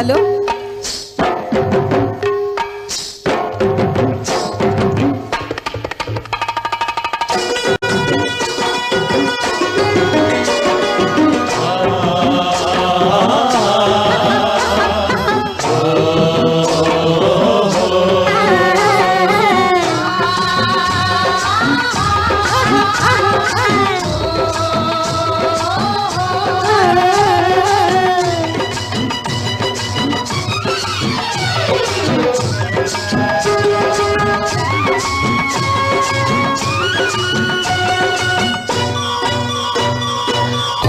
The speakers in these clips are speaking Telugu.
హలో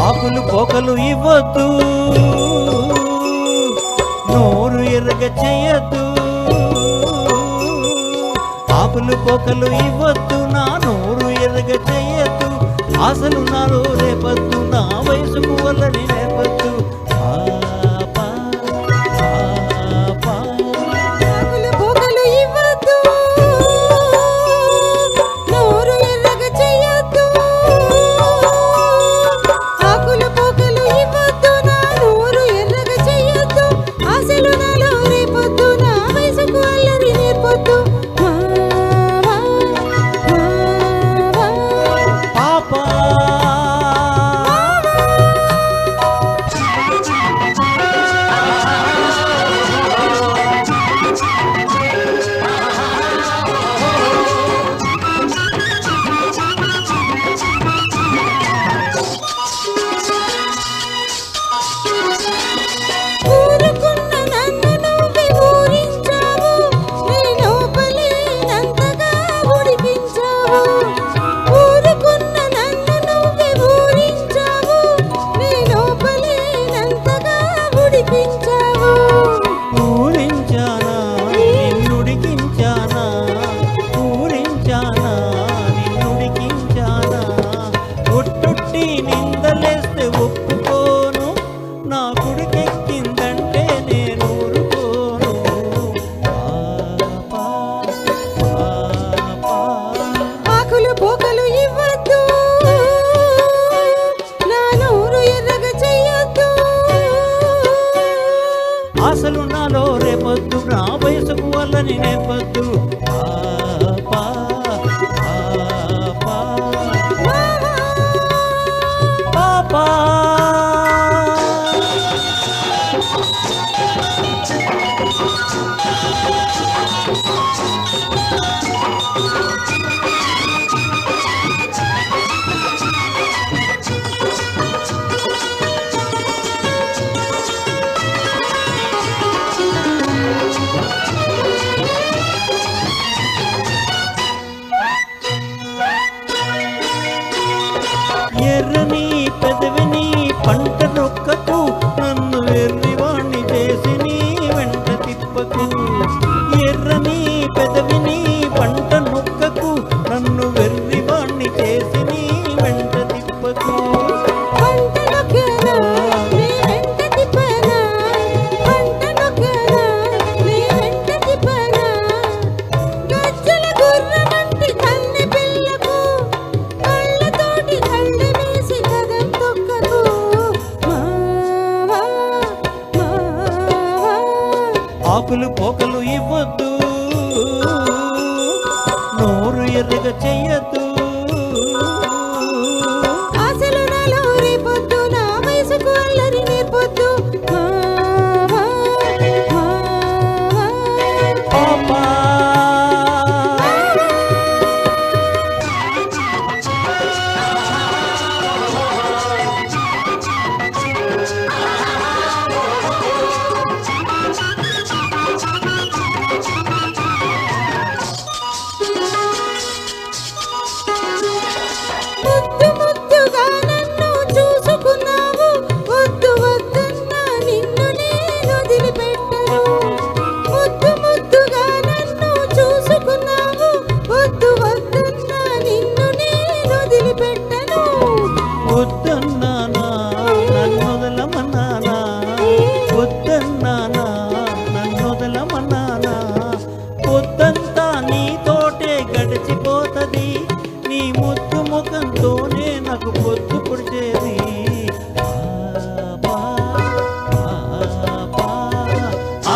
ఆకులు పోకలు ఇవ్వద్దు, నోరు ఎర్రగ చేయొద్దు. ఆకులు పోకలు ఇవ్వద్దు, నా నోరు ఎర్రగ చేయొద్దు. ఆశలు నాలో రేపద్దు, నా వయసుకు వల్లని నేర్పద్దు. ఆశలు నాలో రేపొద్దు, నా వయసుకు వల్లని నేర్పద్దు. పాపా ఎర్రని పెదవిని పంట నొక్కకు, నన్ను వెర్రివాణ్ణి చేసి నీ వెంట తిప్పకు. ఎర్రని పెదవిని పంట నొక్కకు, నన్ను వెర్రివాణ్ణి చేసి నీ వెంట తిప్పకు. ఆకులు పోకలు ఇవ్వద్దు, నోరు ఎర్రగ చెయ్యొద్దు. ఆశలు నాలో రేపొద్దు, నా వయసుకు అల్లరి నేర్పొద్దు. పాపా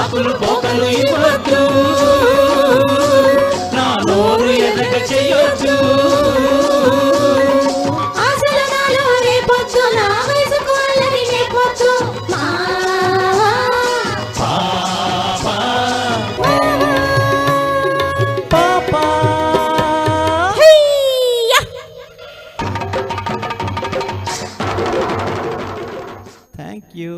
ఆకులు పోకలు ఇవ్వద్దు, నా నోరు ఎదగ చేయొద్దు. ఆశలు నాలో రేపొద్దు, నా వయసుకు అల్లరి నేర్పొద్దు. పాపా హెయ్యా! Thank you.